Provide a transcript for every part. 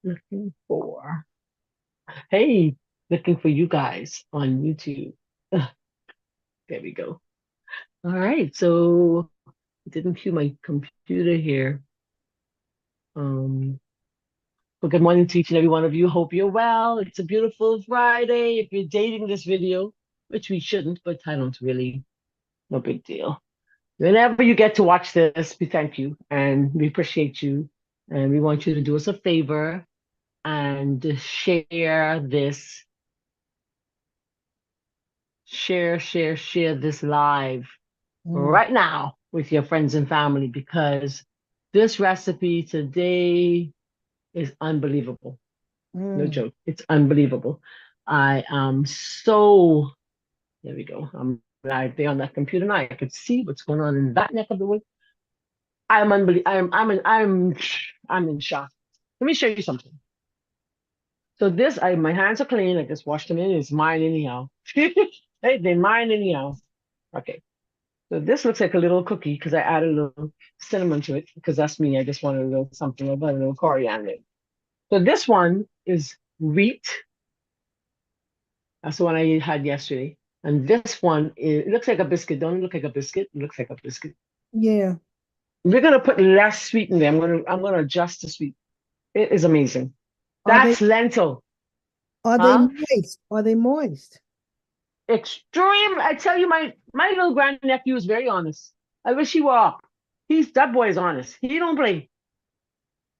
looking for. Hey, looking for you guys on YouTube. Ugh, there we go. All right, so I didn't cue my computer here. Um, but good morning to each and every one of you. Hope you're well. It's a beautiful Friday. If you're dating this video, which we shouldn't, but I don't really, no big deal. Whenever you get to watch this, we thank you and we appreciate you. And we want you to do us a favor and share this, share this live Mm, right now with your friends and family because this recipe today is unbelievable. No mm, joke. It's unbelievable. I am so, there we go. I'm right there on that computer now. I could see what's going on in that neck of the woods. I'm unbelievable. I'm in shock. Let me show you something. So this, my hands are clean. I just washed them in. It's mine anyhow. Hey, they're mine anyhow. Okay. So this looks like a little cookie because I added a little cinnamon to it because that's me. I just wanted a little something about a little coriander. So this one is wheat. That's the one I had yesterday. And this one is, it looks like a biscuit. Don't it look like a biscuit? It looks like a biscuit. yeah. We're gonna put less sweet in there. I'm gonna adjust the sweet. It is amazing. Are they That's lentil, are they huh? moist? Are they moist? Extreme. I tell you, my little grandnephew is very honest. I wish he were up. That boy is honest. He don't play.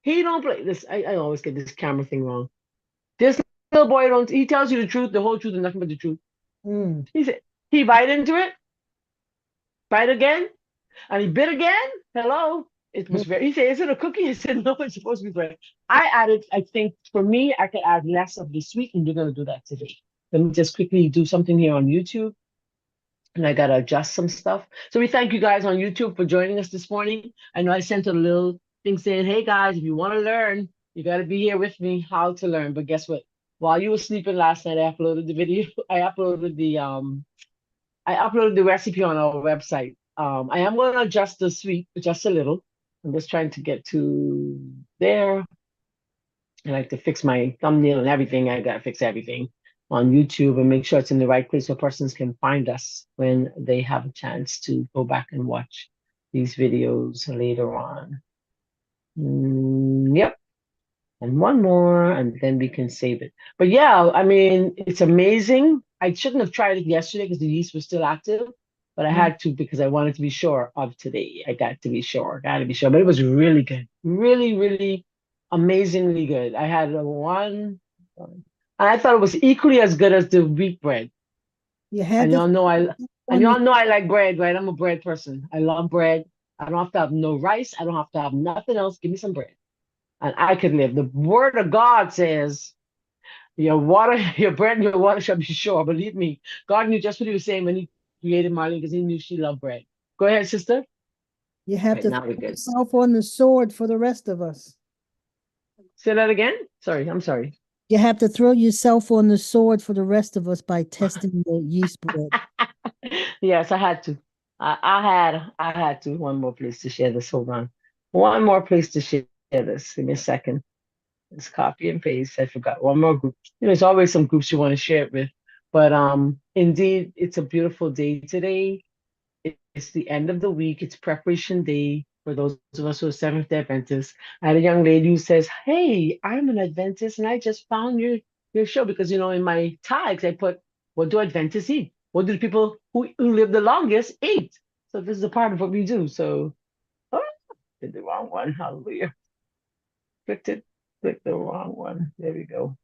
He don't play this. I always get this camera thing wrong. This little boy don't. He tells you the truth, the whole truth, and nothing but the truth. Mm. He said he bite into it, bite again, and he bit again. Hello. It was Mm. very. He said, "Is it a cookie?" I said, "No, it's supposed to be bread." I added. I think for me, I could add less of the sweet, and we're gonna do that today. Let me just quickly do something here on YouTube. And I gotta adjust some stuff. So we thank you guys on YouTube for joining us this morning. I know I sent a little thing saying, "Hey guys, if you want to learn, you gotta be here with me how to learn." But guess what? While you were sleeping last night, I uploaded the video. I uploaded the recipe on our website. I am going to adjust the sweet just a little. I'm just trying to get to there. I like to fix my thumbnail and everything. I gotta fix everything on YouTube and make sure it's in the right place so persons can find us when they have a chance to go back and watch these videos later on. Yep. And one more, and then we can save it. But yeah, I mean, it's amazing. I shouldn't have tried it yesterday because the yeast was still active, but I Mm. had to because I wanted to be sure of today. I got to be sure, got to be sure. But it was really good, really, really amazingly good. I had a one, and I thought it was equally as good as the wheat bread. You had And to y'all know and on your y'all know I like bread, right? I'm a bread person. I love bread. I don't have to have no rice. I don't have to have nothing else. Give me some bread and I could live. The word of God says, your water, your bread and your water shall be sure. Believe me, God knew just what he was saying when he created Marlene because he knew she loved bread. Go ahead, sister. you have Right to now we're throw good. yourself on the sword for the rest of us. Say that again. Sorry, I'm sorry. You have to throw yourself on the sword for the rest of us by testing the yeast bread. Yes, I had to. I had to. One more place to share this. Hold on. One more place to share this. Give me a second. Let's copy and paste. I forgot one more group. There's always some groups you want to share it with. But indeed, it's a beautiful day today. It's the end of the week. It's preparation day for those of us who are Seventh-day Adventists. I had a young lady who says, "Hey, I'm an Adventist, and I just found your show because in my tags I put what do Adventists eat? What do the people who live the longest eat?" So this is a part of what we do. So, oh, did the wrong one. Hallelujah. Clicked it. Clicked the wrong one. There we go.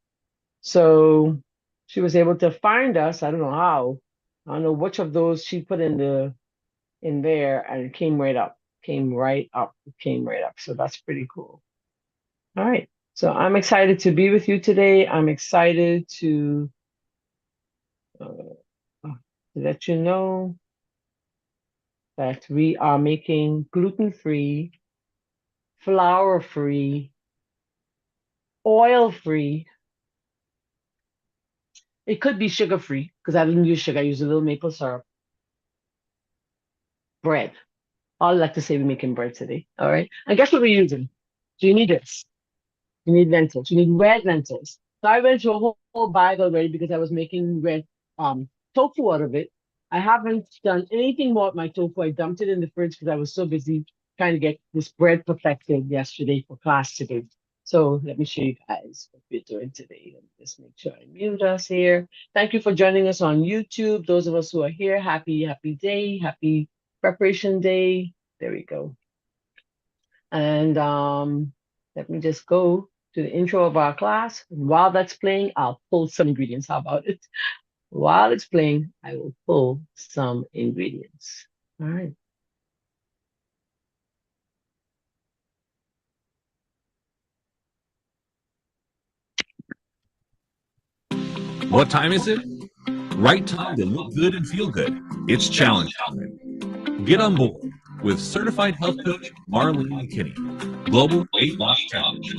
So she was able to find us. I don't know how. I don't know which of those she put in there and it came right up. Came right up. It came right up. So that's pretty cool. All right. So I'm excited to be with you today. I'm excited uh, let you know that we are making gluten-free, flour-free, oil-free. It could be sugar-free because I didn't use sugar. I used a little maple syrup. Bread. I like to say we're making bread today. All right. And guess what we're using? Do you need this? You need lentils. You need red lentils. So I went through a whole bag already because I was making red tofu out of it. I haven't done anything more with my tofu. I dumped it in the fridge because I was so busy trying to get this bread perfected yesterday for class today. So let me show you guys what we're doing today. Let me just make sure I mute us here. Thank you for joining us on YouTube. Those of us who are here, happy day, happy preparation day. There we go. And let me just go to the intro of our class. And while that's playing, I'll pull some ingredients. How about it? While it's playing, I will pull some ingredients. All right. What time is it? Right time to look good and feel good. It's challenge time. Get on board with certified health coach Marlene McKinney. Global Weight Loss Challenge.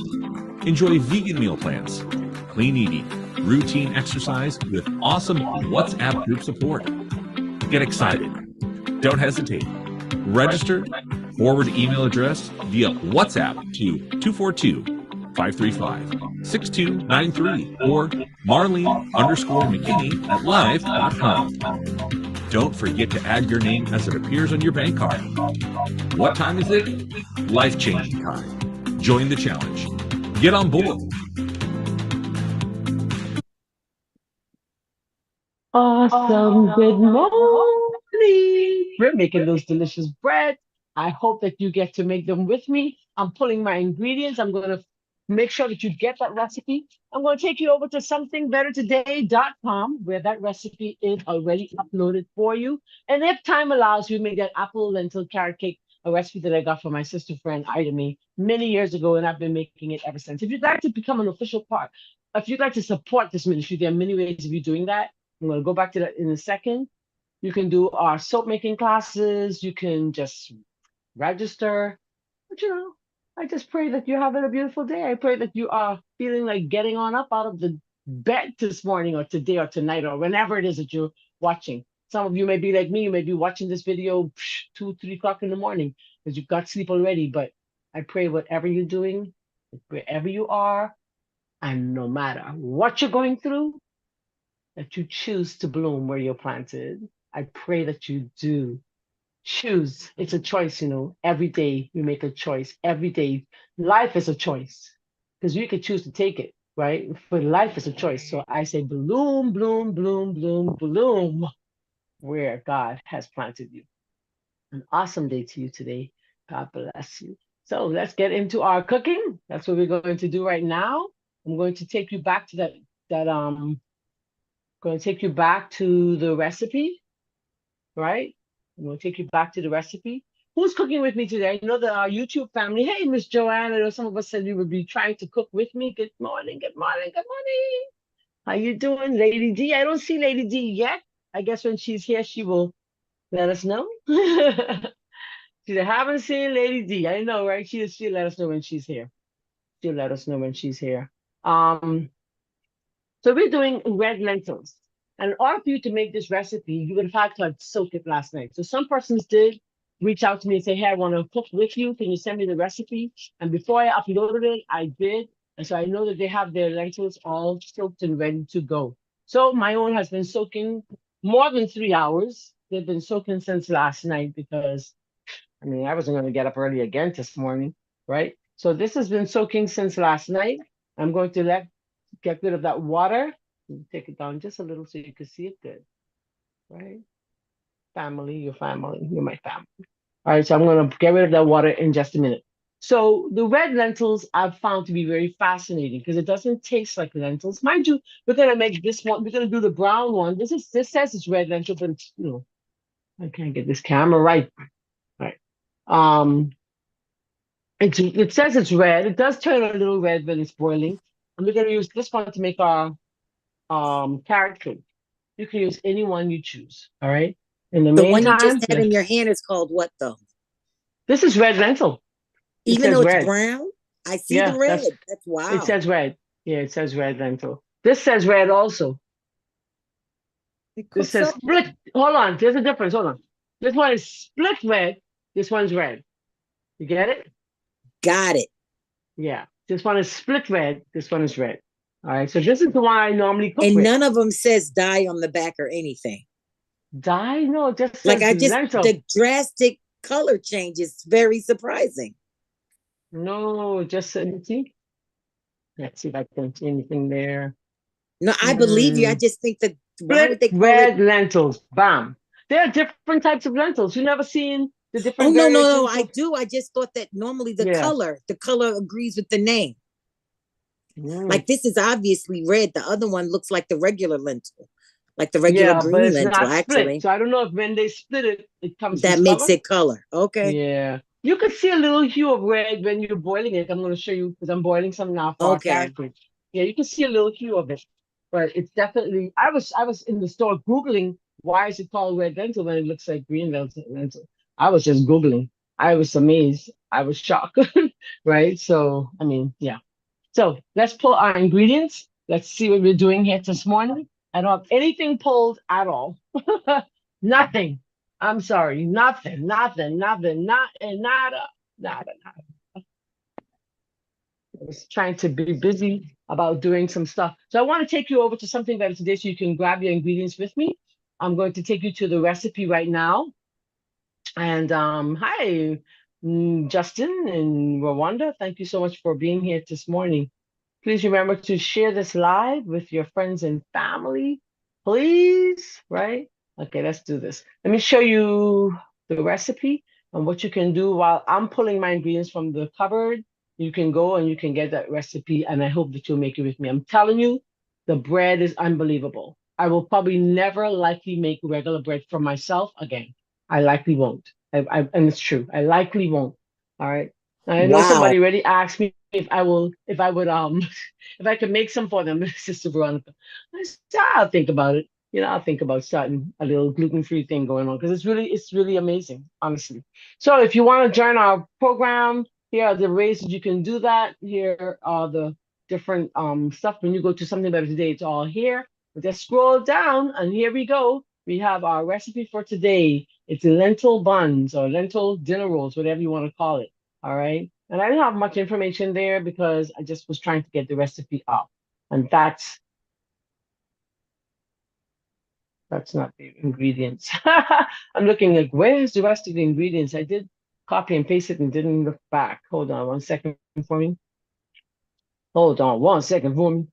Enjoy vegan meal plans, clean eating, routine exercise with awesome WhatsApp group support. Get excited. Don't hesitate. Register, forward email address via WhatsApp to 242-535-6293 or Marlene_McKinney at live.com. Don't forget to add your name as it appears on your bank card. What time is it? Life-changing time. Join the challenge. Get on board. Awesome. Good morning. We're making those delicious bread. I hope that you get to make them with me. I'm pulling my ingredients. I'm going to make sure that you get that recipe. I'm going to take you over to somethingbettertoday.com where that recipe is already uploaded for you. And if time allows, we make that apple lentil carrot cake, a recipe that I got from my sister friend Ida May many years ago, and I've been making it ever since. If you'd like to become an official part, if you'd like to support this ministry, there are many ways of you doing that. I'm going to go back to that in a second. You can do our soap making classes. You can just register. But I just pray that you're having a beautiful day. I pray that you are feeling like getting on up out of the bed this morning or today or tonight or whenever it is that you're watching. Some of you may be like me. You may be watching this video 2, 3 o'clock in the morning because you've got sleep already. But I pray whatever you're doing, wherever you are, and no matter what you're going through, that you choose to bloom where you're planted. I pray that you do choose. It's a choice, Every day we make a choice. Every day, life is a choice because you can choose to take it, right? But life is a choice. So I say, bloom, bloom, bloom, bloom, bloom where God has planted you. An awesome day to you today. God bless you. So let's get into our cooking. That's what we're going to do right now. I'm going to take you back to that going to take you back to the recipe, right? I'm going to take you back to the recipe. Who's cooking with me today? I know that our YouTube family. Hey, Miss Joanne. I know some of us said you would be trying to cook with me. Good morning, good morning, good morning. How you doing, Lady D? I don't see Lady D yet. I guess when she's here, she will let us know. She said, haven't seen Lady D. I know, right? She'll let us know when she's here. She'll let us know when she's here. So we're doing red lentils. And in order for you to make this recipe, you would have had to have soaked it last night. So some persons did reach out to me and say, hey, I want to cook with you. Can you send me the recipe? And before I uploaded it, I did. And so I know that they have their lentils all soaked and ready to go. So my own has been soaking more than 3 hours. They've been soaking since last night because, I wasn't going to get up early again this morning, right? So this has been soaking since last night. I'm going to get rid of that water. Take it down just a little so you can see it good, right? Family, you're my family. All right, so I'm going to get rid of that water in just a minute. So the red lentils I've found to be very fascinating because it doesn't taste like lentils. Mind you, we're going to make this one, we're going to do the brown one. This says it's red lentil, but it's, I can't get this camera right. All right. It says it's red. It does turn a little red when it's boiling. And we're going to use this one to make our carrot cake. You can use any one you choose. All right. In the The one you meantime, just had in your hand is called what though? this is red lentil. Even though it's brown, I see the red. That's It wow. says red. Yeah, it says red lentil. This says red also. This says split. Hold on. There's a difference. Hold on. This one is split red. This one's red. You get it? Got it. Yeah. This one is split red. This one is red. All right. So this is the one I normally cook And with. none of them says dye on the back or anything. Dye? No, it just Like says lentil. the drastic color change is very surprising. No, just let me see. Let's see if I can see anything there. No, I believe you. I just think that why would they call red it lentils? Bam. There are different types of lentils. You never seen the different no, variations? I do. I just thought that normally the color agrees with the name. Like this is obviously red. The other one looks like the regular lentil, like the regular green lentil. Not actually, split. So I don't know if when they split it, it comes that makes it color. Okay. Yeah. You could see a little hue of red when you're boiling it. I'm going to show you because I'm boiling some now for our character. Yeah, you can see a little hue of it, but it's definitely. I was in the store googling why is it called red lentil when it looks like green lentil. I was just googling. I was amazed. I was shocked. Right. So I mean, yeah. So let's pull our ingredients. Let's see what we're doing here this morning. I don't have anything pulled at all. Nothing. I'm sorry. Nothing. Not nada. I was trying to be busy about doing some stuff. So I want to take you over to something better today so you can grab your ingredients with me. I'm going to take you to the recipe right now. And hi, Justin in Rwanda. Thank you so much for being here this morning. Please remember to share this live with your friends and family, please, right? Okay, let's do this. Let me show you the recipe and what you can do while I'm pulling my ingredients from the cupboard. You can go and you can get that recipe, and I hope that you'll make it with me. I'm telling you, the bread is unbelievable. I will probably never likely make regular bread for myself again. I likely won't. And it's true. I likely won't. All right. I know somebody already asked me if I would if I could make some for them, Sister Veronica. I said, I'll think about it. I'll think about starting a little gluten-free thing going on because it's really amazing, honestly. So if you want to join our program, here are the ways that you can do that. Here are the different stuff. When you go to Something Better Today, it's all here. But just scroll down and here we go. We have our recipe for today. It's lentil buns or lentil dinner rolls, whatever you want to call it. All right. And I didn't have much information there because I just was trying to get the recipe up. And that's not the ingredients. I'm looking like, where's the rest of the ingredients? I did copy and paste it and didn't look back. Hold on 1 second for me. Hold on 1 second for me.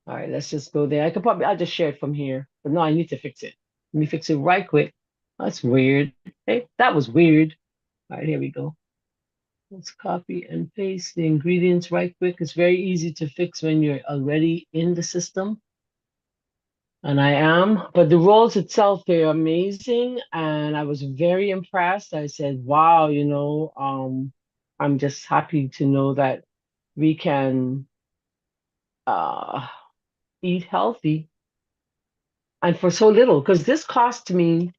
All right, let's just go there. I'll just share it from here. But no, I need to fix it. Let me fix it right quick. That's weird. Hey, that was weird. All right, here we go. Let's copy and paste the ingredients right quick. It's very easy to fix when you're already in the system. And I am, but the rolls itself, they're amazing. And I was very impressed. I said, wow, I'm just happy to know that we can eat healthy and for so little, because this cost me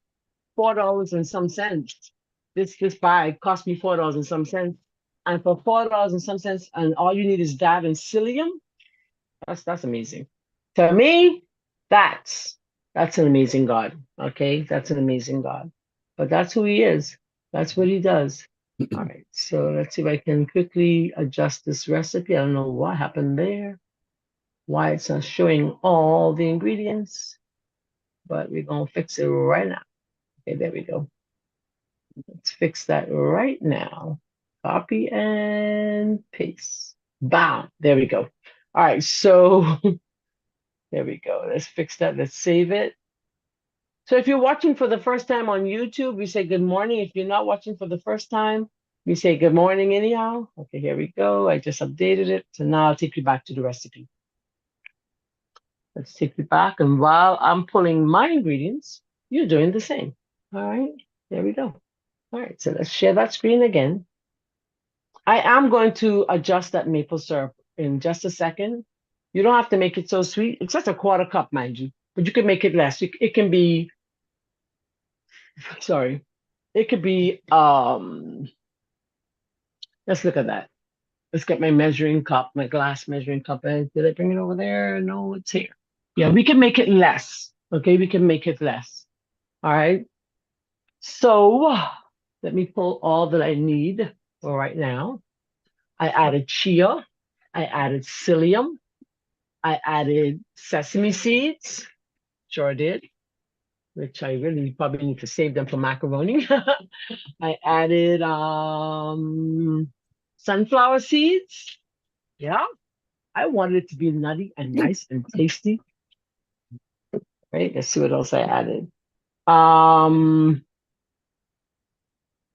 $4 and some cents. This bag cost me $4 and some cents. And for $4 and some cents, and all you need is that and psyllium, that's amazing. To me, that's an amazing God. Okay, that's an amazing God. But that's who he is. That's what he does. All right, so let's see if I can quickly adjust this recipe. I don't know what happened there, why it's not showing all the ingredients, but we're gonna fix it right now. Okay, there we go. Let's fix that right now. Copy and paste. Bam, there we go. All right, so there we go. Let's fix that. Let's save it. So if you're watching for the first time on YouTube, we say good morning. If you're not watching for the first time, we say good morning anyhow. Okay, here we go. I just updated it. So now I'll take you back to the recipe. Let's take you back. And while I'm pulling my ingredients, you're doing the same. All right, there we go. All right, so let's share that screen again. I am going to adjust that maple syrup in just a second. You don't have to make it so sweet. It's just a 1/4 cup, mind you, but you can make it less. It can be, sorry, it could be, let's look at that. Let's get my measuring cup, my glass measuring cup. Did I bring it over there? No, it's here. Yeah, we can make it less. Okay, we can make it less. All right. So let me pull all that I need for right now. I added chia. I added psyllium. I added sesame seeds. Sure did. Which I really probably need to save them for macaroni. I added sunflower seeds. Yeah. I wanted it to be nutty and nice and tasty. Right. Let's see what else I added. I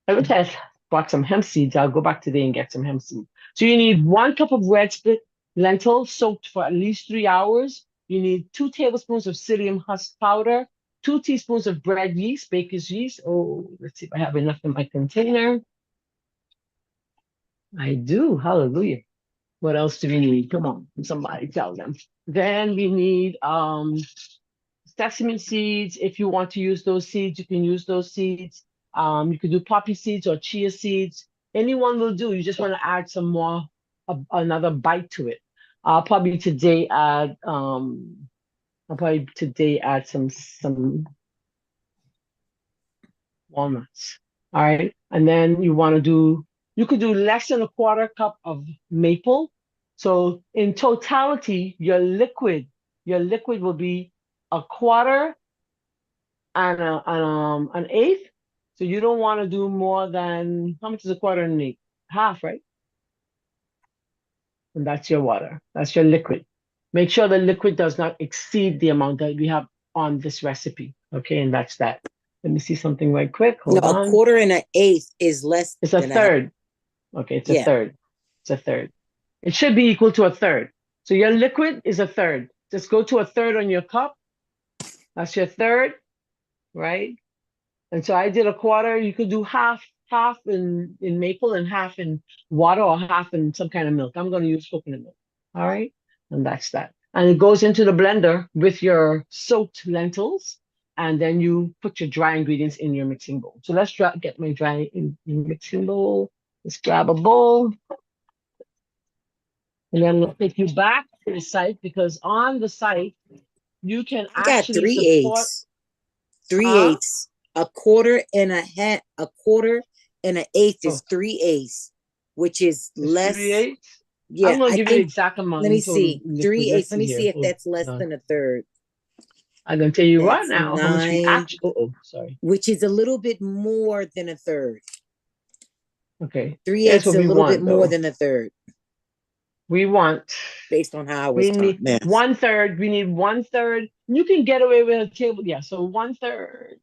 wish I had bought some hemp seeds. I'll go back today and get some hemp seeds. So you need 1 cup of red split lentils soaked for at least 3 hours. You need 2 tablespoons of psyllium husk powder, 2 teaspoons of bread yeast, baker's yeast. Oh, let's see if I have enough in my container. I do. Hallelujah. What else do we need? Come on, somebody tell them. Then we need sesame seeds. If you want to use those seeds, you can use those seeds. You could do poppy seeds or chia seeds. Anyone will do. You just want to add some more, another bite to it. I'll probably today add some walnuts. All right. And then you could do less than 1/4 cup of maple. So in totality, your liquid will be 1/4 and an eighth. So you don't want to do more than, how much is 1/4 and an eighth? Half, right? And that's your water. That's your liquid. Make sure the liquid does not exceed the amount that we have on this recipe. Okay, and that's that. Let me see something right quick. Hold on. 1/4 and an eighth is less. It's a third. Okay, it's a third. It's a third. It should be equal to a third. So your liquid is a third. Just go to a third on your cup. That's your third, right? And so I did 1/4. You could do half in maple and half in water or half in some kind of milk. I'm going to use coconut milk. All right. And that's that. And it goes into the blender with your soaked lentils. And then you put your dry ingredients in your mixing bowl. So let's get my dry in mixing bowl. Let's grab a bowl. And then we'll take you back to the site, because on the site, you can actually support 3/8. 1/4 and a half, 1/4 and an eighth is 3/8, which is less. 3/8? Yeah, I'm going to give you the exact amount. Let me see. 3/8. Let me see if that's less than a third. I'm going to tell you right now how much we actually, sorry. Which is a little bit more than a third. Okay. 3/8 is a little bit more than a third. We want, based on how I was taught math. 1/3. We need 1/3. You can get away with a table. Yeah, so 1/3.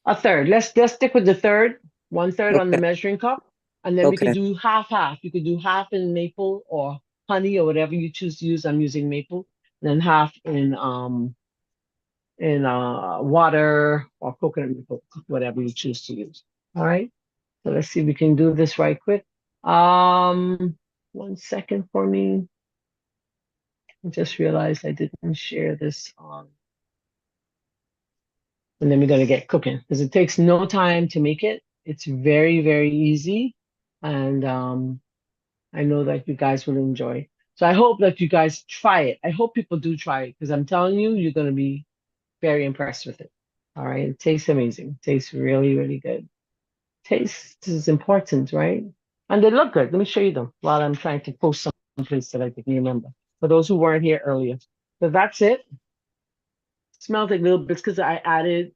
A third. Let's stick with the third. 1/3 on the measuring cup. And then we could do half. You could do half in maple or honey or whatever you choose to use. I'm using maple. And then half in water or coconut milk, whatever you choose to use. All right. So let's see if we can do this right quick. 1 second for me. I just realized I didn't share this on. And then we're going to get cooking, because it takes no time to make it. It's very, very easy. And I know that you guys will enjoy. So I hope that you guys try it. I hope people do try it, because I'm telling you, you're going to be very impressed with it. All right. It tastes amazing. It tastes really, really good. Taste is important, right? And they look good. Let me show you them while I'm trying to post some place that I can remember. For those who weren't here earlier. So that's it. Smells like little bits because I added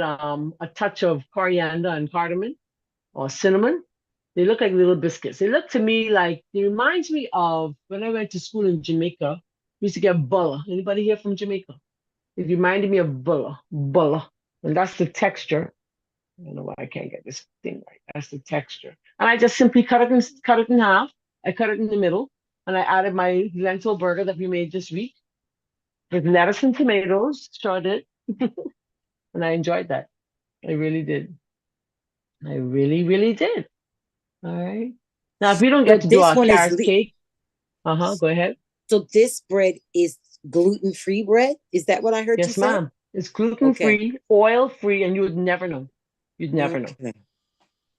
a touch of coriander and cardamom or cinnamon. They look like little biscuits. They look to me like, it reminds me of when I went to school in Jamaica. We used to get bulla. Anybody here from Jamaica? It reminded me of bulla. And that's the texture. I don't know why I can't get this thing right. That's the texture. And I just simply cut it in half. I cut it in the middle. And I added my lentil burger that we made this week with lettuce and tomatoes. Sure did. And I enjoyed that. I really did. I really, really did. All right. Now, if we don't get to do our carrot cake, go ahead. So this bread is gluten-free bread? Is that what I heard you say? Yes, ma'am. It's gluten-free, oil-free, and you would never know. You'd never know.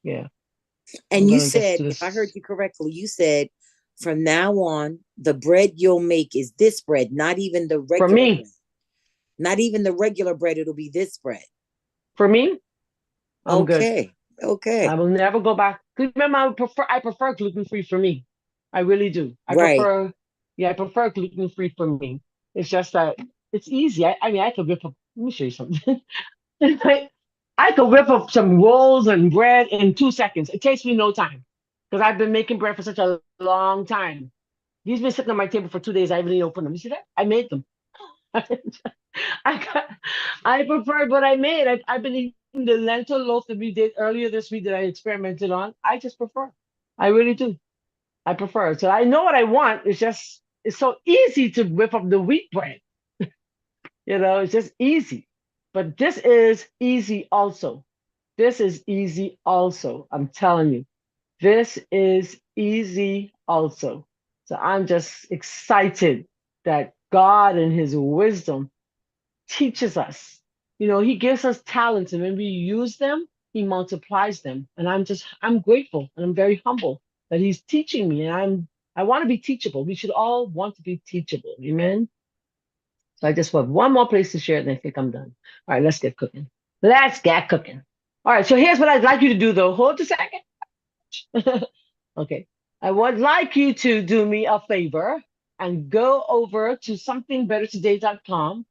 Yeah. And you said, if I heard you correctly, you said from now on, the bread you'll make is this bread, not even the regular For me. bread. Not even the regular bread, it'll be this bread. For me, I'm good. Okay. I will never go back. Remember, I prefer gluten-free for me. I really do. I Right. prefer, yeah, I prefer gluten-free for me. It's just that it's easy. I mean, I could whip up, let me show you something. I could whip up some rolls and bread in 2 seconds. It takes me no time because I've been making bread for such a long time. These been sitting on my table for 2 days. I haven't even opened them. You see that? I made them. I got, I preferred what I made. I've been eating the lentil loaf that we did earlier this week that I experimented on. I just prefer. I really do. I prefer. So I know what I want. It's just it's so easy to whip up the wheat bread. It's just easy. But this is easy also. This is easy also. I'm telling you. This is easy also. So I'm just excited that God in his wisdom teaches us. He gives us talents, and when we use them, he multiplies them. And I'm grateful and I'm very humble that he's teaching me. And I want to be teachable. We should all want to be teachable. Amen. So I just have one more place to share, and I think I'm done. All right, let's get cooking. Let's get cooking. All right, so here's what I'd like you to do though. Hold a second. Okay. I would like you to do me a favor and go over to somethingbettertoday.com.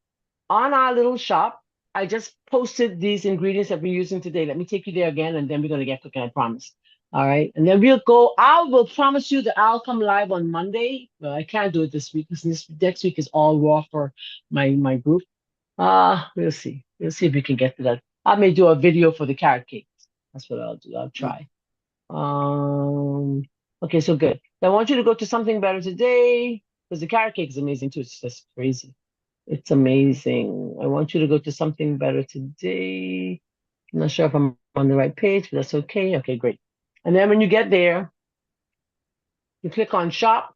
On our little shop, I just posted these ingredients that we're using today. Let me take you there again, and then we're going to get cooking, I promise. All right. And then I will promise you that I'll come live on Monday. Well, I can't do it this week because this next week is all raw for my group. We'll see. We'll see if we can get to that. I may do a video for the carrot cake. That's what I'll do. I'll try. Okay, so good. I want you to go to Something Better Today because the carrot cake is amazing too. It's just crazy. It's amazing. I want you to go to Something Better Today. I'm not sure if I'm on the right page, but that's okay. Okay, great. And then when you get there, you click on shop.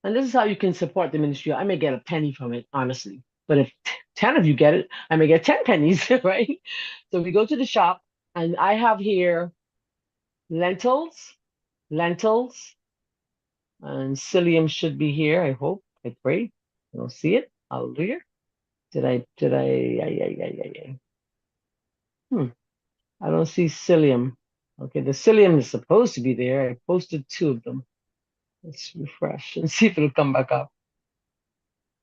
And this is how you can support the ministry. I may get a penny from it, honestly. But if 10 of you get it, I may get 10 pennies, right? So we go to the shop, and I have here lentils, and psyllium should be here, I hope. I pray. I don't see it. Hallelujah. I don't see psyllium. Okay, the psyllium is supposed to be there. I posted 2 of them. Let's refresh and see if it'll come back up.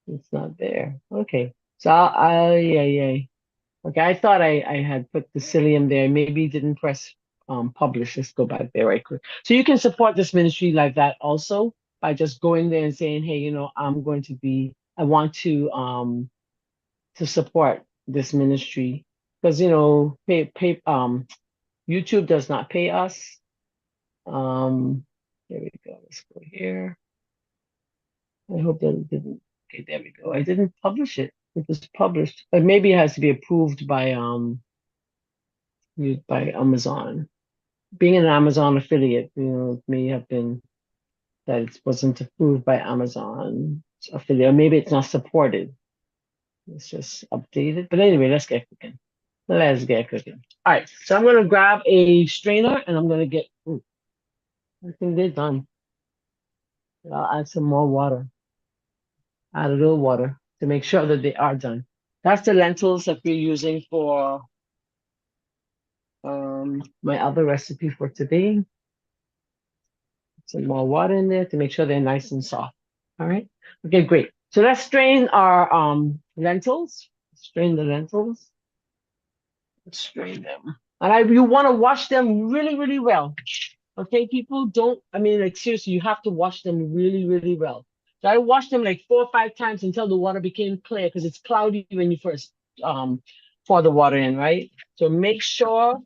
It's not there. Okay. So Okay, I thought I had put the psyllium there. Maybe didn't press publish. Let's go back there right quick. So you can support this ministry like that also by just going there and saying, hey, I want to support this ministry because YouTube does not pay us. There we go. Let's go here. I hope that it didn't. Okay, there we go. I didn't publish it. It was published, but maybe it has to be approved by Amazon. Being an Amazon affiliate, it may have been that it wasn't approved by Amazon affiliate. Maybe it's not supported. It's just updated. But anyway, let's get cooking. Let's get cooking. All right, so I'm gonna grab a strainer and I'm gonna get. I think they're done. I'll add some more water. Add a little water to make sure that they are done. That's the lentils that we're using for my other recipe for today. Some more water in there to make sure they're nice and soft. All right. Okay, great. So let's strain our lentils. Strain the lentils. Let's strain them. And you want to wash them really, really well. Okay, people like seriously, you have to wash them really, really well. So I washed them like 4 or 5 times until the water became clear because it's cloudy when you first pour the water in, right? So make sure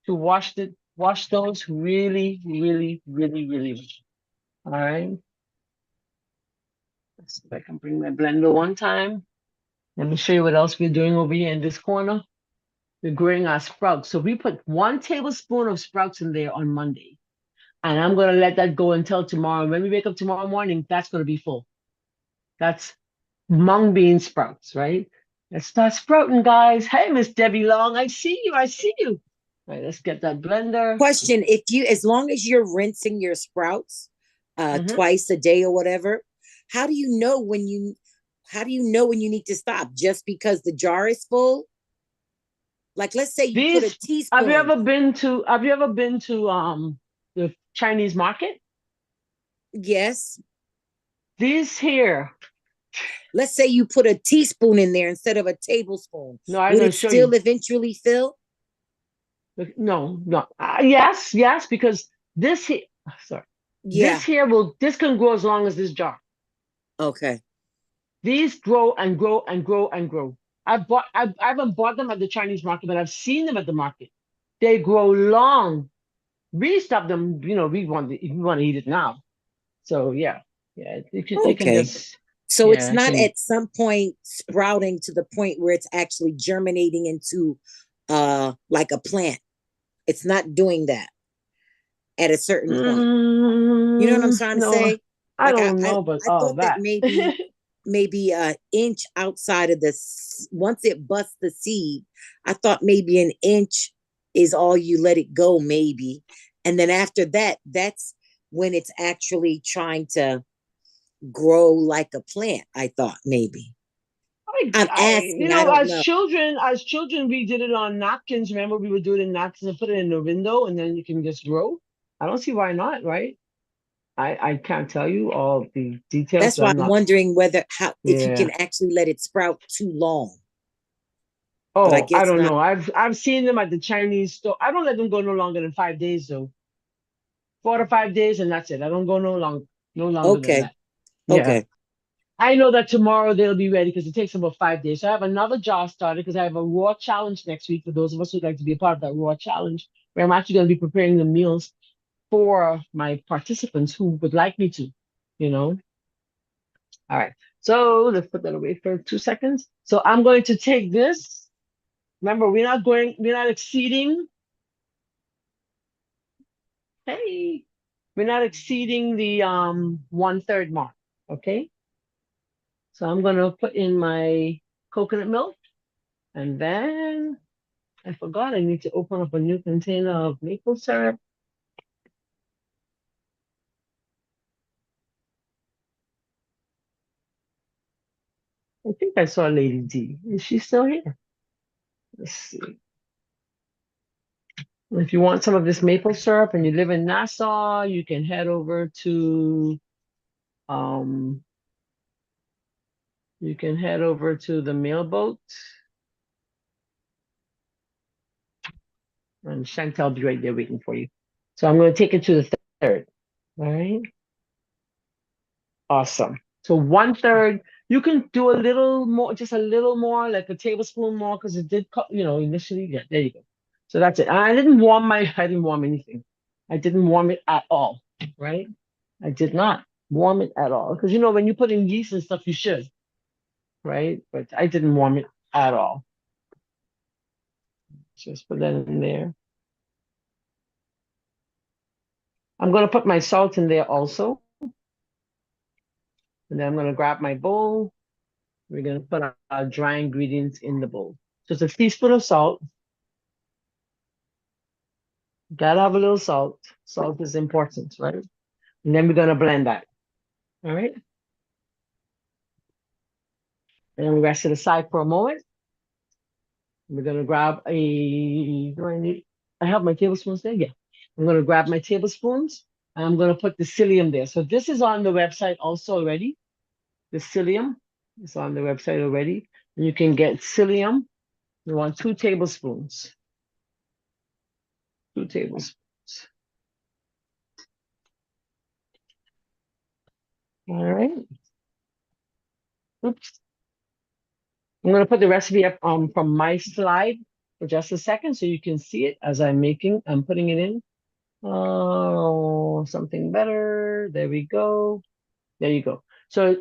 to wash those really, really, really, really well. All right. Let's see if I can bring my blender one time. Let me show you what else we're doing over here in this corner. We're growing our sprouts. So we put 1 tablespoon of sprouts in there on Monday. And I'm going to let that go until tomorrow. When we wake up tomorrow morning, that's going to be full. That's mung bean sprouts, right? Let's start sprouting, guys. Hey, Miss Debbie Long, I see you. All right, let's get that blender. Question: as long as you're rinsing your sprouts twice a day or whatever, how do you know when you need to stop? Just because the jar is full? Like, let's say you put a teaspoon. Have you ever been to the Chinese market? Yes. These here, Let's say you put a teaspoon in there instead of a tablespoon. no, I'm Would going it to show you. still eventually fill? No, no. Yes, yes, because this here, sorry, Yeah. this can grow as long as this jar. Okay. These grow and grow and grow and grow. I haven't bought them at the Chinese market, but I've seen them at the market. They grow long. We stop them, if we want to eat it now. So yeah, yeah, you can Okay. just, So it's yeah, not at some point sprouting to the point where it's actually germinating into like a plant. It's not doing that at a certain point. You know what I'm trying to no, say? I Like don't know about I all thought that that. maybe an inch outside of this, once it busts the seed, I thought maybe an inch is all you let it go, maybe. And then after that, that's when it's actually trying to grow like a plant, I thought maybe. I'm asking, I don't know. As children, we did it on napkins. Remember, we would do it in napkins and put it in the window, and then you can just grow. I don't see why not, right? I can't tell you all the details. That's 'Cause why I'm I'm not. wondering whether how if you can Yeah. actually let it sprout too long. But I Oh, I guess don't not. know. I've seen them at the Chinese store. I don't let them go no longer than 5 days though. 4 to 5 days, and that's it. I don't go no longer than Okay. that. Yeah. Okay. I know that tomorrow they'll be ready because it takes about 5 days. So I have another job started because I have a raw challenge next week for those of us who'd like to be a part of that raw challenge, where I'm actually going to be preparing the meals for my participants who would like me to, you know. All right. So let's put that away for 2 seconds. So I'm going to take this. Remember, we're not exceeding, hey, we're not exceeding the 1/3 mark. Okay. So I'm gonna put in my coconut milk, and then I forgot I need to open up a new container of maple syrup. I think I saw Lady D. Is she still here? Let's see. If you want some of this maple syrup and you live in Nassau, you can head over to um the mailboat, and Chantel will be right there waiting for you. So I'm going to take it to the third. All right. Awesome. So 1/3, you can do a little more, just a little more, like a tablespoon more, because it did, initially. Yeah, there you go. So that's it. And I didn't warm anything. I didn't warm it at all, right? I did not warm it at all. Because, when you put in yeast and stuff, you should, right? But I didn't warm it at all. Just put that in there. I'm going to put my salt in there also. And then I'm going to grab my bowl. We're going to put our dry ingredients in the bowl. Just a teaspoon of salt. Gotta have a little salt. Salt is important, right? And then we're going to blend that. All right. And we rest it aside for a moment. We're going to grab I have my tablespoons there? Yeah. I'm going to grab my tablespoons and I'm going to put the psyllium there. So this is on the website also already. The psyllium is on the website already. And you can get psyllium. You want 2 tablespoons. 2 tablespoons. All right. Oops. I'm going to put the recipe up from my slide for just a second so you can see it as I'm putting it in. Oh, something better. There we go. There you go. So,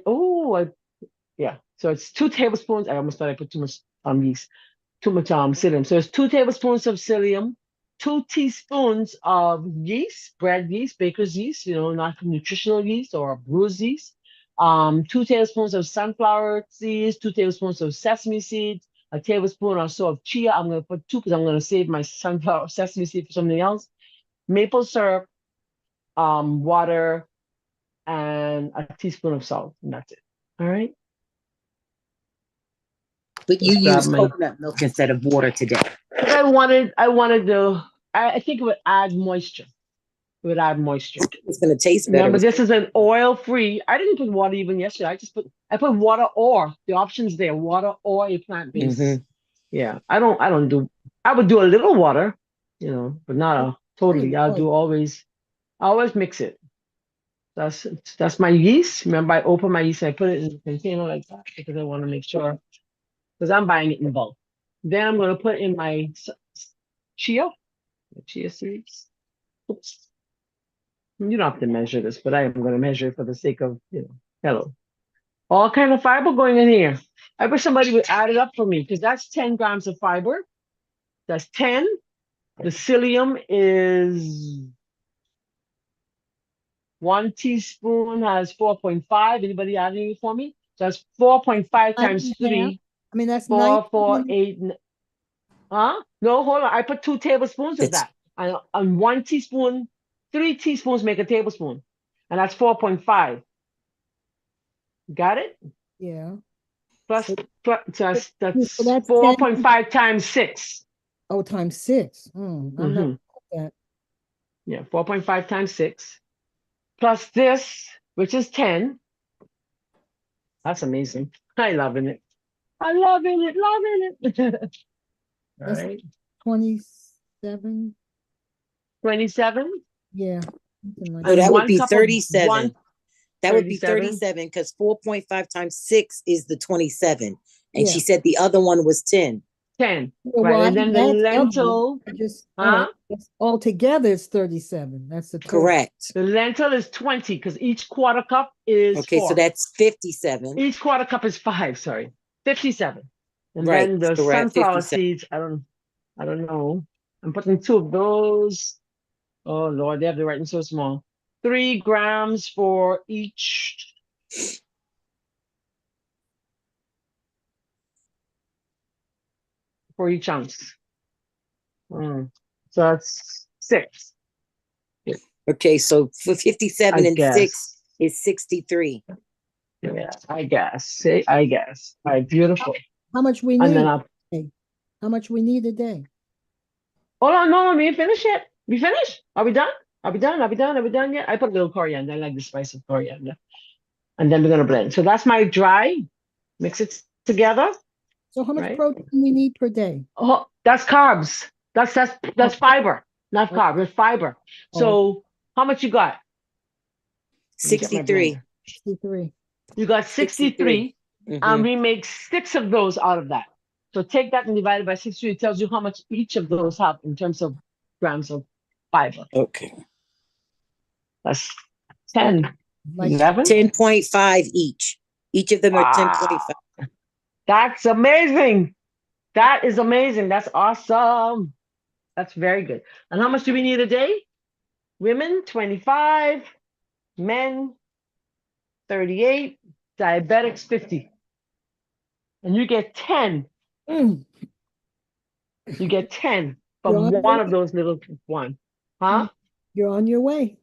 yeah. So it's 2 tablespoons. I almost thought I put too much yeast, too much psyllium. So it's 2 tablespoons of psyllium, 2 teaspoons of yeast, bread yeast, baker's yeast, not nutritional yeast or bruised yeast. 2 tablespoons of sunflower seeds, 2 tablespoons of sesame seeds, a tablespoon or so of chia. I'm going to put 2 because I'm going to save my sunflower sesame seed for something else. Maple syrup, water, and a teaspoon of salt, and that's it. All right. But you Just grab use my. coconut milk instead of water today. I wanted I think it would add moisture. would add moisture. It's gonna taste better. Remember, this is an oil-free. I didn't put water even yesterday. I put water or the options there, water or a plant-based. Mhm. Yeah, I would do a little water, but not a totally. I always mix it. That's my yeast. Remember, I open my yeast and I put it in a container like that because I want to make sure, because I'm buying it in bulk. Then I'm going to put in my chia seeds. Oops. You don't have to measure this, but I am going to measure it for the sake of, hello. All kind of fiber going in here. I wish somebody would add it up for me because that's 10 grams of fiber. That's 10. The psyllium is 1 teaspoon has 4.5. Anybody adding it for me? That's 4.5 times 3. I mean, that's 4, 4, 19. 8. Huh? No, hold on. I put 2 tablespoons of that. And 1 teaspoon, 3 teaspoons make a tablespoon. And that's 4.5. Got it? Yeah. Plus, So that's so that's 4.5 times 6. Oh, times 6. I'm not at that. Yeah, 4.5 times 6. Plus this, which is 10. That's amazing. I loving it. Loving it. All That's right. 27. 27. Yeah. Something like So And that would one be cup of 37. That would be 37. 37 because 4.5 times 6 is the 27. And Yeah. she said the other one was 10. 10. Well, Right. And then the that's lentil. all right. That's altogether it's 37. That's the total. Correct. The lentil is 20 because each quarter cup is Okay, 4. so that's 57. Each quarter cup is 5, sorry. 57. And Right. then the So we're at sunflower 57. seeds, I don't know. I'm putting 2 of those. Oh Lord, they have the writing so small. 3 grams for each. For each ounce. So that's 6. Okay, so for 57 I and guess. 6 is 63. Yeah, I guess. I guess. All right, beautiful. How much we And need? then How much we need a day? hold on, no, we ain't finished yet. We finished? Are we done? Are we done? Are we done? Are we done yet? I put a little coriander. I like the spice of coriander. And then we're gonna blend. So that's my dry. Mix it together. So how much Right? protein we need per day? Oh, that's carbs. That's fiber, not carbs. It's fiber. So how much you got? Let me get my 63. blender. 63. You got 63. And Mhm. we make 6 of those out of that. So take that and divide it by 63. It tells you how much each of those have in terms of grams of fiber. Okay. That's 10, Like 11. 10.5 each. Each of them are Wow. 10.5. That's amazing. That is amazing. That's awesome. That's very good. And how much do we need a day? Women, 25. Men, 38. Diabetics, 50. And you get 10. Mm. You get 10 You're from on your one of way. those little one. Huh? You're on your way.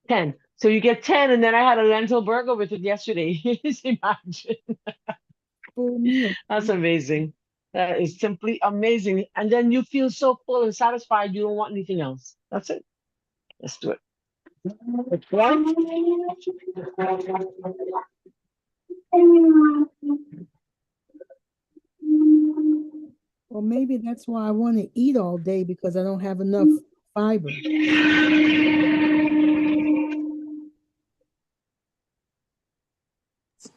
10. So you get 10, and then I had a lentil burger with it yesterday. Just imagine. Full meal. That's amazing. That is simply amazing. And then you feel so full and satisfied, you don't want anything else. That's it. Let's do it. Which one? Well, maybe that's why I want to eat all day because I don't have enough fiber.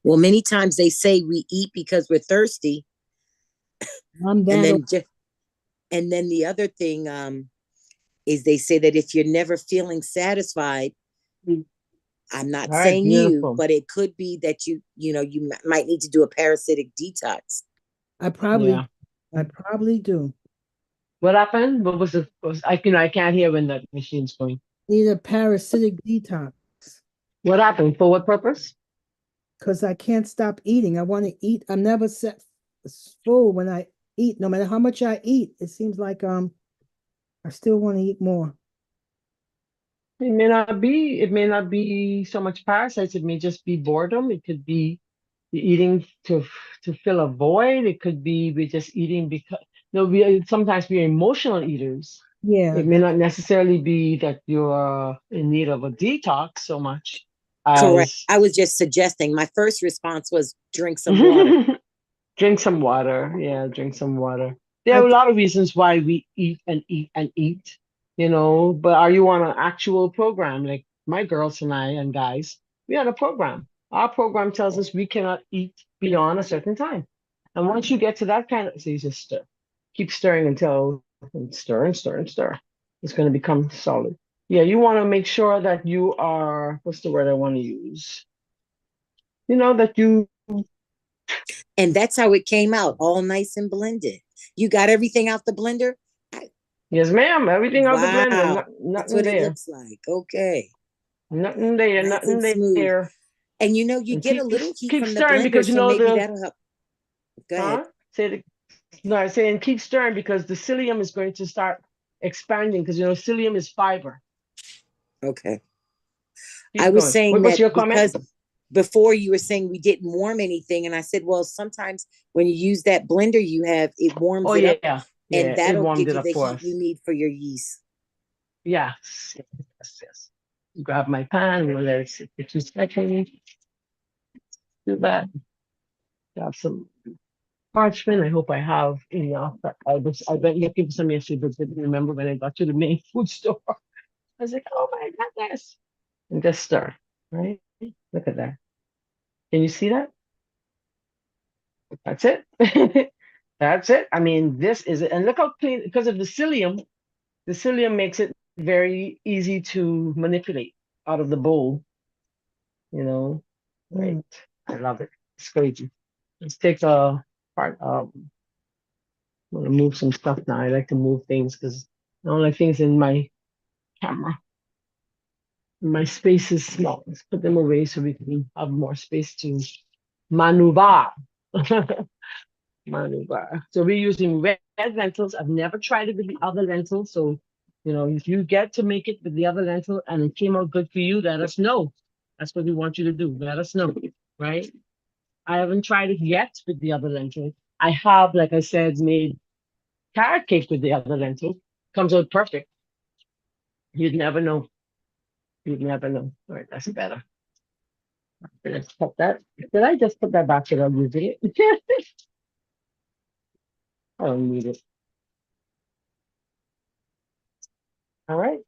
Well, many times they say we eat because we're thirsty. I'm And that then and then the other thing is they say that if you're never feeling satisfied, I'm not All right, saying beautiful. you, but it could be that you might need to do a parasitic detox. I probably Yeah. do. What happened? What was I can't hear when the machine's going. Need a parasitic detox What happened? For what purpose? because I can't stop eating. I want to eat. I'm never set full when I eat. No matter how much I eat, it seems like I still want to eat more. It may not be so much parasites, it may just be boredom. It could be the eating to fill a void. It could be we're just eating because no, sometimes we're emotional eaters. Yeah, It may not necessarily be that you're in need of a detox so much Correct. as I was just suggesting. My first response was drink some water. drink some water. Yeah, drink some water. There I are a lot of reasons why we eat and eat and eat, but are you on an actual program? Like my girls and I and guys, we on a program. Our program tells us we cannot eat beyond a certain time. And once you get to that kind of, so you just stir. Keep stirring until and stir and stir and stir. It's going to become solid. Yeah, you want to make sure that you are, what's the word I want to use? That you, And that's how it came out, all nice and blended. You got everything out the blender? yes, ma'am, everything out the blender, Wow. That's nothing what it there. looks like. Okay. Nothing there, Nice nothing and smooth. there. And you And get a keep little heat keep from the stirring blender, because so maybe the that'll help. Go ahead. huh? No, I'm saying keep stirring because the psyllium is going to start expanding because psyllium is fiber. Okay. I Keep was going. saying What's that your comment? because before you were saying we didn't warm anything, and I said, well, sometimes when you use that blender you have, it warms Oh it up, yeah, and yeah. It that'll warmed give it you up the for heat us. you need for your yeast. Yes, yes, yes. Grab my pan. We'll let it sit for 2 seconds. Do that. Grab some parchment. I hope I have enough. I went looking for some yesterday, but didn't remember when I got to the main food store. I was like, oh my goodness. And just stir, right? Look at that. Can you see that? That's it. That's it. I mean, this is it. And look how clean, because of the psyllium makes it very easy to manipulate out of the bowl, Right. mm, I love it. It's crazy. Let's take a part. I'm gonna move some stuff now. I like to move things because I don't like things in my camera. My space is small. Let's put them away so we can have more space to maneuver. Maneuver. So we're using red lentils. I've never tried it with the other lentils. So, if you get to make it with the other lentil and it came out good for you, let us know. That's what we want you to do. Let us know, right? I haven't tried it yet with the other lentil. I have, like I said, made carrot cake with the other lentil. Comes out perfect. You'd never know. You'd never know. All right, that's better. Let's put that. Did I just put that back without using it? I don't need it. All right.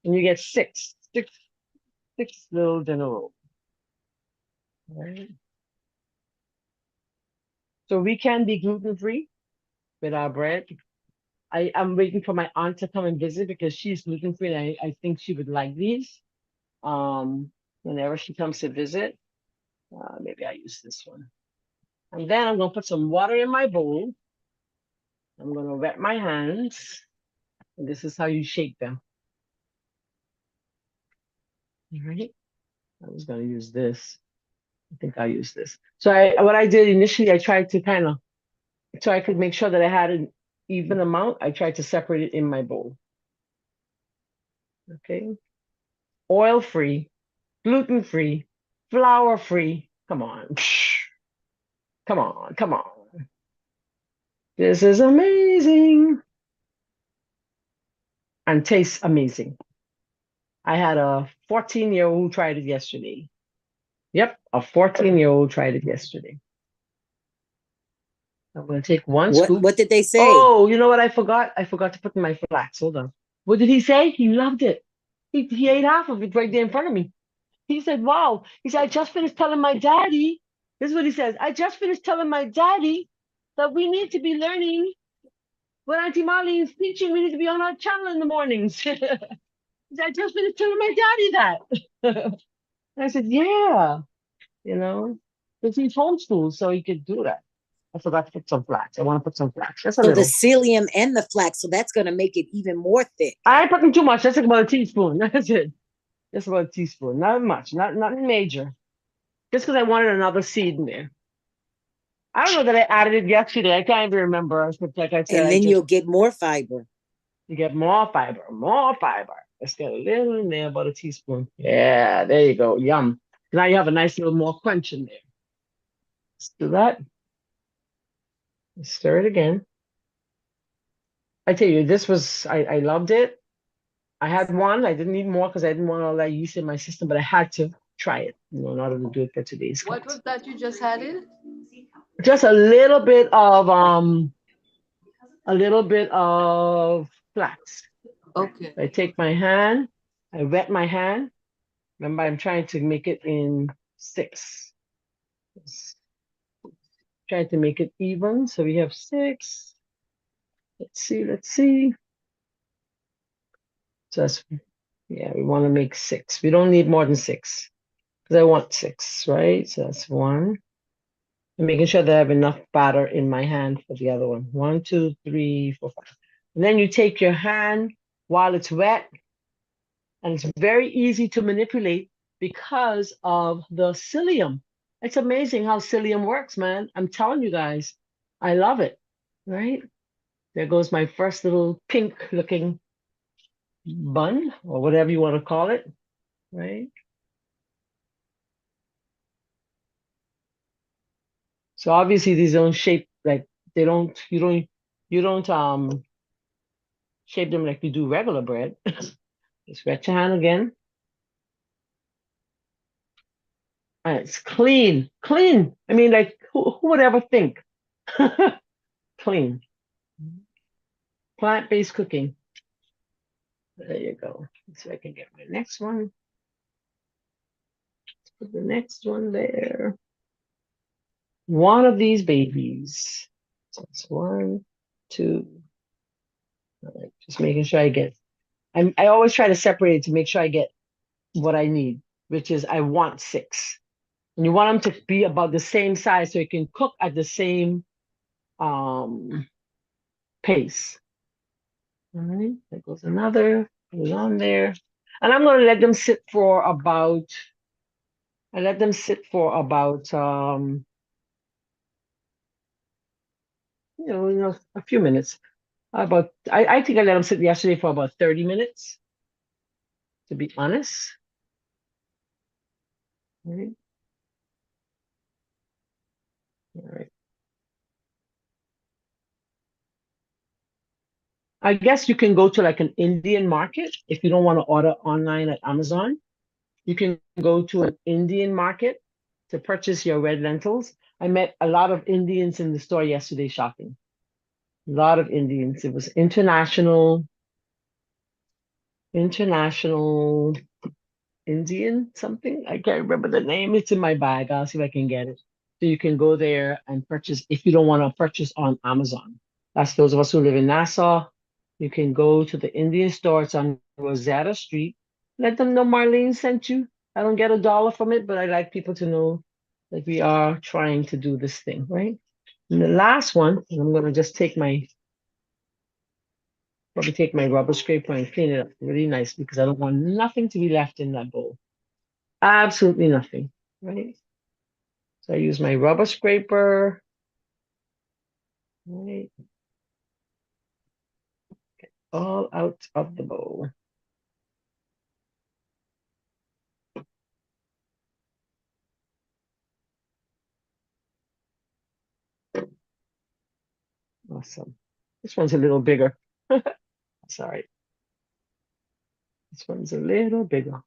And you get six little dinner rolls. All right. So we can be gluten free with our bread. I'm waiting for my aunt to come and visit because she's gluten free and I think she would like these. Whenever she comes to visit, maybe I use this one. And then I'm gonna put some water in my bowl. I'm gonna wet my hands. And this is how you shake them. All right. I was gonna use this. I think I'll use this. So what I did initially, I tried to kind of, so I could make sure that I had an even amount, I tried to separate it in my bowl. Okay. Oil free, gluten free, flour free. Come on. Come on. Come on. This is amazing and tastes amazing. I had a 14-year-old who tried it yesterday. Yep, a 14-year-old tried it yesterday. I'm gonna take one scoop. What did they say? Oh, you know what I forgot? I forgot to put in my flax. Hold on. What did he say? He loved it. He ate half of it right there in front of me. He said, wow. He said, I just finished telling my daddy. This is what he says. I just finished telling my daddy that we need to be learning what Auntie Molly is teaching. We need to be on our channel in the mornings. He said, I just finished telling my daddy that. I said, yeah, because he's homeschooled, so he could do that. I forgot to put some flax. I want to put some flax. Just a So the little. psyllium and the flax, so that's going to make it even more thick. I ain't putting too much. Just about a teaspoon. That's it. Just about a teaspoon. Not much. Nothing major. Just because I wanted another seed in there. I don't know that I added it yesterday. I can't even remember. Like I said, And then you'll get more fiber. you get more fiber, more fiber. Let's get a little in there, about a teaspoon. Yeah, there you go. Yum. Now you have a nice little more crunch in there. Let's do that. Stir it again. I tell you, I loved it. I had one. I didn't need more because I didn't want all that yeast in my system, but I had to try it, in order to do it for today's What class. was that you just added? Just a little bit of flax. Okay. I take my hand, I wet my hand. Remember, I'm trying to make it in six. Trying to make it even. So we have six. Let's see, let's see. Just, yeah, we want to make six. We don't need more than six because I want six, right? So that's one. And making sure that I have enough batter in my hand for the other one. One, two, three, four, five. And then you take your hand while it's wet, and it's very easy to manipulate because of the psyllium. It's amazing how psyllium works, man. I'm telling you guys, I love it, right? There goes my first little pink looking bun or whatever you want to call it, right? So obviously these don't shape like you don't shape them like you do regular bread. Just wet your hand again. And it's clean, clean. I mean, like who would ever think? Clean. Plant-based cooking. There you go. So I can get my next one. Put the next one there. One of these babies. So it's one, two. All right, just making sure I get. I always try to separate it to make sure I get what I need, which is I want six. And you want them to be about the same size so you can cook at the same pace. All right, there goes another. Put it on there. And I'm going to let them sit for about, a few minutes. I think I let them sit yesterday for about 30 minutes, to be honest. All right. All right. I guess you can go to like an Indian market if you don't want to order online at Amazon. You can go to an Indian market to purchase your red lentils. I met a lot of Indians in the store yesterday shopping. A lot of Indians. It was international Indian something. I can't remember the name. It's in my bag. I'll see if I can get it. So you can go there and purchase if you don't want to purchase on Amazon. That's those of us who live in Nassau. You can go to the Indian store. It's on Rosetta Street. Let them know Marlene sent you. I don't get $1 from it, but I like people to know that we are trying to do this thing, right? And the last one, and I'm gonna just probably take my rubber scraper and clean it up really nice because I don't want nothing to be left in that bowl. Absolutely nothing, right? So I use my rubber scraper, right? All out of the bowl. Awesome. This one's a little bigger. Sorry. This one's a little bigger.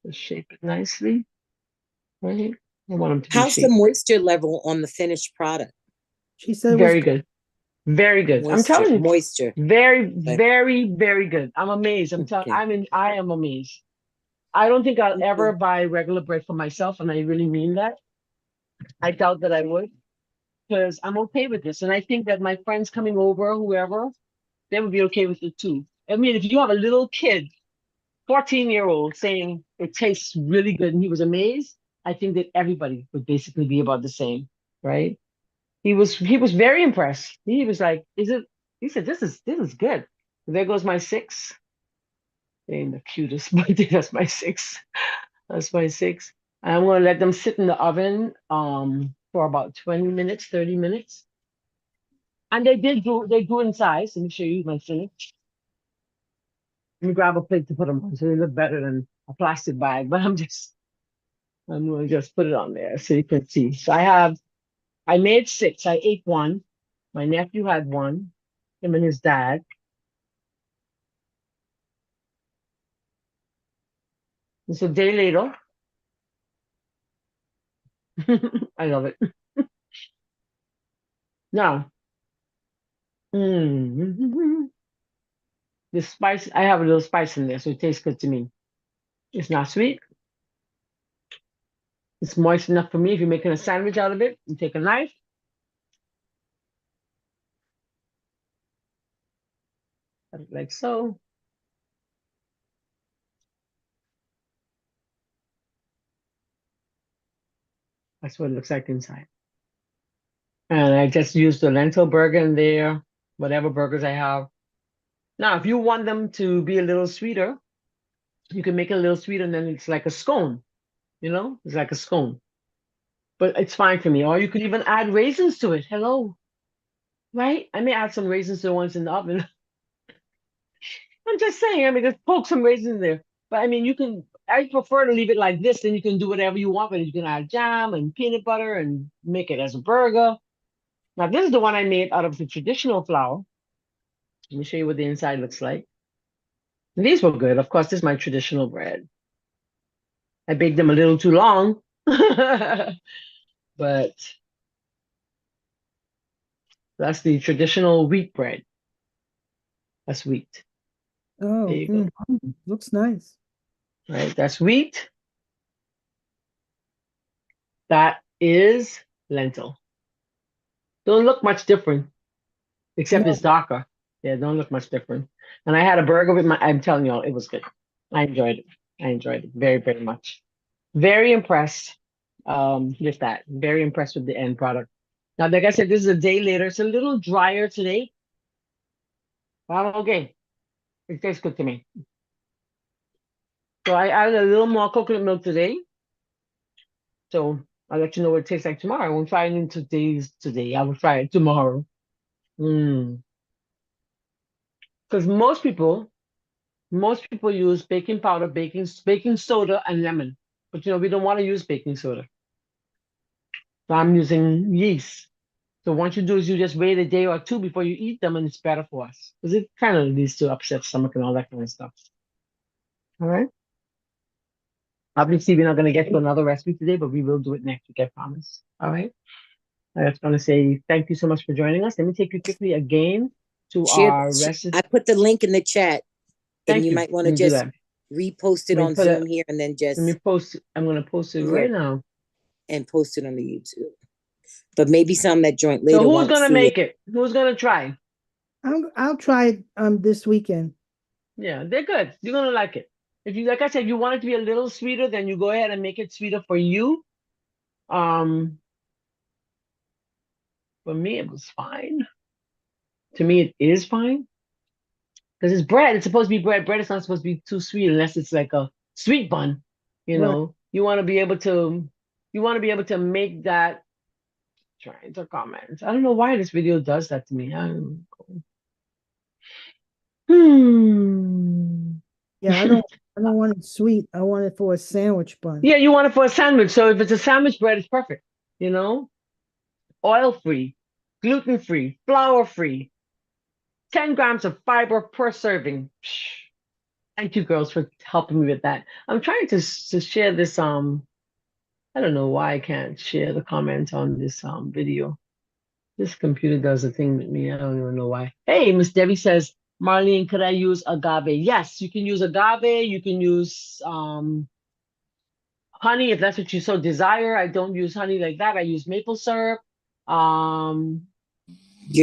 Just shape it nicely, right? I want them to be How's the shaped. moisture level on the finished product? She said it was Very good. Very good. I'm Moisture, telling you, moisture. very, Okay. very, very good. I'm amazed. Okay. I am amazed. I don't think I'll ever Okay. buy regular bread for myself, and I really mean that. I doubt that I would, because I'm okay with this. And I think that my friends coming over, whoever, they would be okay with it too. I mean, if you have a little kid, 14-year-old, saying it tastes really good and he was amazed, I think that everybody would basically be about the same, right? He was very impressed. He was like, "Is it?" He said, "This is good." There goes my six. They ain't the cutest, but that's my six. That's my six. I'm gonna let them sit in the oven for about 20 minutes, 30 minutes. And they grew in size. Let me show you my finish. Let me grab a plate to put them on so they look better than a plastic bag, but I'm gonna just put it on there so you can see. So I made six. I ate one. My nephew had one, him and his dad. It's a day later. I love it. Now, the spice, I have a little spice in there, so it tastes good to me. It's not sweet. It's moist enough for me. If you're making a sandwich out of it, you take a knife. Like so. That's what it looks like inside. And I just used the lentil burger in there, whatever burgers I have. Now, if you want them to be a little sweeter, you can make it a little sweeter and then it's like a scone, It's like a scone. But it's fine for me. Or you could even add raisins to it. Hello, right? I may add some raisins to the ones in the oven. I'm just saying, just poke some raisins in there. But I prefer to leave it like this, then you can do whatever you want with it. You can add jam and peanut butter and make it as a burger. Now, this is the one I made out of the traditional flour. Let me show you what the inside looks like. And these were good. Of course, this is my traditional bread. I baked them a little too long, but that's the traditional wheat bread. That's wheat. Oh, There you go. looks nice. Right, that's wheat. That is lentil. Don't look much different, except No. it's darker. Yeah, don't look much different. And I had a burger I'm telling you all, it was good. I enjoyed it. I enjoyed it very, very much. Very impressed with that. Very impressed with the end product. Now, like I said, this is a day later. It's a little drier today. But okay. It tastes good to me. So I added a little more coconut milk today. So I'll let you know what it tastes like tomorrow. I won't try it in today. I will try it tomorrow. Because most people use baking powder, baking soda, and lemon. But we don't want to use baking soda. So I'm using yeast. So what you do is you just wait a day or two before you eat them, and it's better for us. Because it kind of leads to upset stomach and all that kind of stuff. All right. Obviously, we're not going to get to another recipe today, but we will do it next week, I promise. All right. I just want to say thank you so much for joining us. Let me take you quickly again to our recipe. I put the link in the chat, and Thank you you. might want Let to me do just that. repost it Let me on put it. Zoom here, and then Let me just post it. I'm going to post it right now. and post it on the YouTube. But maybe some that join So later who's won't going to see make it? Who's going to try? I'll try it this weekend. Yeah, they're good. You're going to like it. If you, like I said, you want it to be a little sweeter, then you go ahead and make it sweeter for you. For me, it was fine. To me, it is fine. Because it's bread. It's supposed to be bread. Bread is not supposed to be too sweet unless it's like a sweet bun. Right. You want to be able to make that. Trying to comment. I don't know why this video does that to me. Hmm. Yeah, I don't want it sweet. I want it for a sandwich bun. Yeah, you want it for a sandwich. So if it's a sandwich bread, it's perfect. Oil free, gluten free, flour free, 10 grams of fiber per serving. Psh. Thank you, girls, for helping me with that. I'm trying to share this. I don't know why I can't share the comments on this video. This computer does a thing with me. I don't even know why. Hey, Miss Debbie says, Marlene, could I use agave? Yes, you can use agave. You can use honey if that's what you so desire. I don't use honey like that. I use maple syrup. your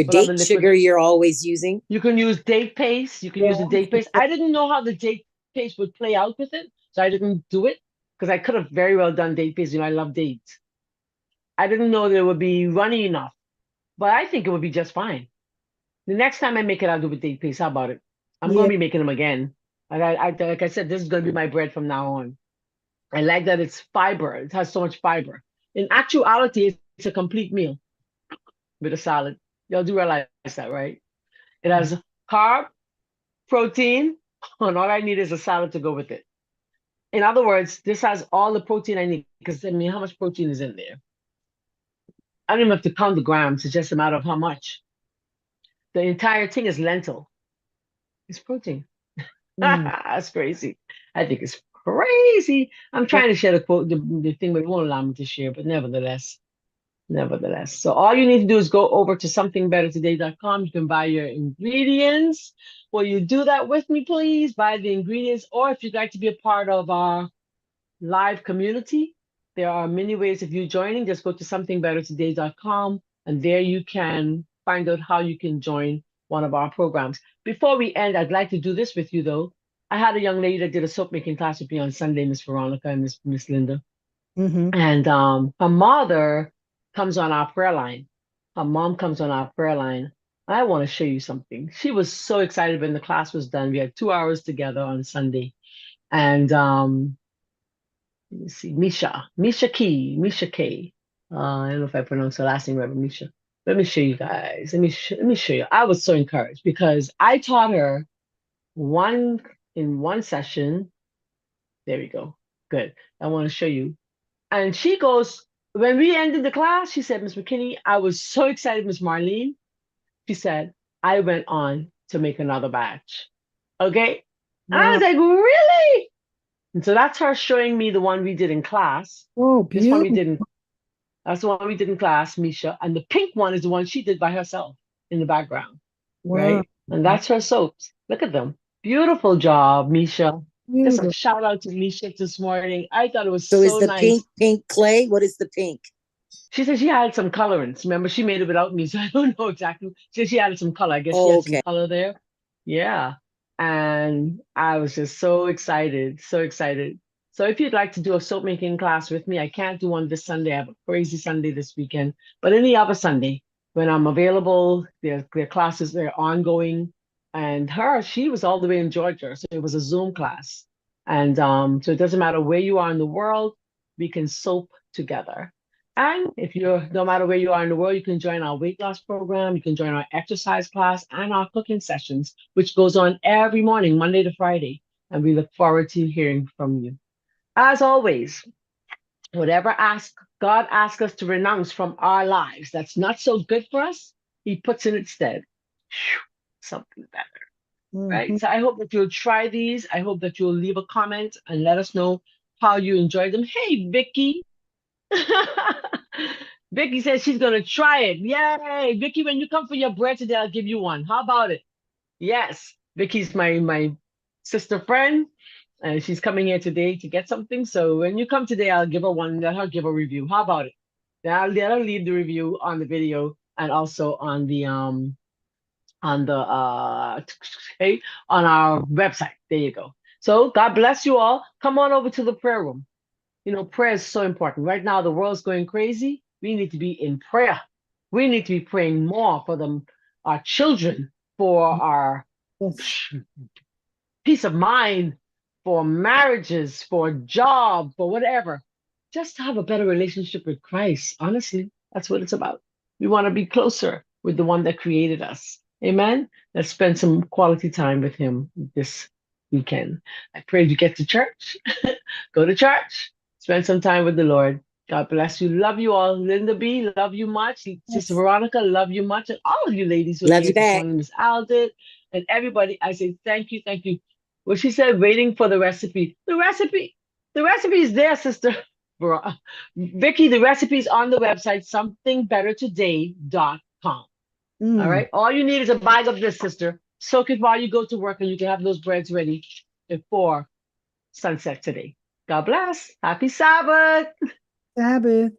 What other date liquid? sugar you're always using. You can use date paste. You can use the date paste. I didn't know how the date paste would play out with it, so I didn't do it because I could have very well done date paste. I love dates. I didn't know that it would be runny enough, but I think it would be just fine. The next time I make it, I'll do with date paste. How about it? I'm going Yeah. to be making them again. Like I said, this is going to be my bread from now on. I like that it's fiber. It has so much fiber. In actuality, it's a complete meal with a salad. Y'all do realize that, right? It has carb, protein, and all I need is a salad to go with it. In other words, this has all the protein I need because how much protein is in there? I don't even have to count the grams. It's just a matter of how much. The entire thing is lentil. It's protein. Mm. That's crazy. I think it's crazy. I'm trying to share the quote, the thing, but it won't allow me to share. But nevertheless. So all you need to do is go over to somethingbettertoday.com. You can buy your ingredients. Will you do that with me, please? Buy the ingredients. Or if you'd like to be a part of our live community, there are many ways of you joining. Just go to somethingbettertoday.com and there you can find out how you can join one of our programs. Before we end, I'd like to do this with you though. I had a young lady that did a soap making class with me on Sunday, Miss Veronica and Miss Linda. Mm-hmm. And her mother comes on our prayer line. Her mom comes on our prayer line. I want to show you something. She was so excited when the class was done. We had 2 hours together on Sunday. And let me see, Misha K. I don't know if I pronounced her last name right, but Misha. Let me show you guys. Let me show you. I was so encouraged because I taught her in one session. There we go. Good. I want to show you. And she goes, when we ended the class, she said, Miss McKinney, I was so excited, Miss Marlene. She said, I went on to make another batch. Okay. And I Wow. was like, really? And so that's her showing me the one we did in class. Oh, This one we beautiful. did in That's the one we did in class, Misha. And the pink one is the one she did by herself in the background, Wow. right? And that's her soaps. Look at them. Beautiful job, Misha. Just a Beautiful. shout out to Misha this morning. I thought it was So is so the nice. pink clay? What is the pink? She said she had some colorants. Remember, she made it without me, so I don't know exactly. She said she added some color. I guess she Oh, had some okay. color there. Yeah. And I was just so excited, so excited. So if you'd like to do a soap making class with me, I can't do one this Sunday. I have a crazy Sunday this weekend. But any other Sunday, when I'm available, their classes, they're ongoing. And she was all the way in Georgia. So it was a Zoom class. And so it doesn't matter where you are in the world, we can soap together. And if you're, no matter where you are in the world, you can join our weight loss program, you can join our exercise class and our cooking sessions, which goes on every morning, Monday to Friday. And we look forward to hearing from you. As always, whatever God asks us to renounce from our lives that's not so good for us, He puts in its stead something better, right? Mm-hmm. So I hope that you'll try these. I hope that you'll leave a comment and let us know how you enjoyed them. Hey, Vicky. Vicky says she's gonna try it. Yay! Vicky, when you come for your bread today, I'll give you one. How about it? Yes. Vicky's my sister friend, and she's coming here today to get something. So when you come today, I'll give her one, let her give a review. How about it? Then I'll let her leave the review on the video and also on the hey, on our website. There you go. So God bless you all. Come on over to the prayer room. You know, prayer is so important. Right now, the world's going crazy. We need to be in prayer. We need to be praying more for them, our children, for our Yes. peace of mind, for marriages, for job, for whatever. Just to have a better relationship with Christ. Honestly, that's what it's about. We want to be closer with the one that created us. Amen. Let's spend some quality time with him this weekend. I pray you get to church. Go to church. Spend some time with the Lord. God bless you. Love you all. Linda B, love you much. Sister Yes. Veronica, love you much. And all of you ladies who are Love here you this back. morning, Miss Aldit, and everybody, I say thank you, thank you. Well, she said waiting for the recipe. The recipe is there, sister. Vicky, the recipe is on the website, somethingbettertoday.com. All Mm. right. All you need is a bag of this, sister. Soak it while you go to work, and you can have those breads ready before sunset today. God bless. Happy Sabbath. Sabbath.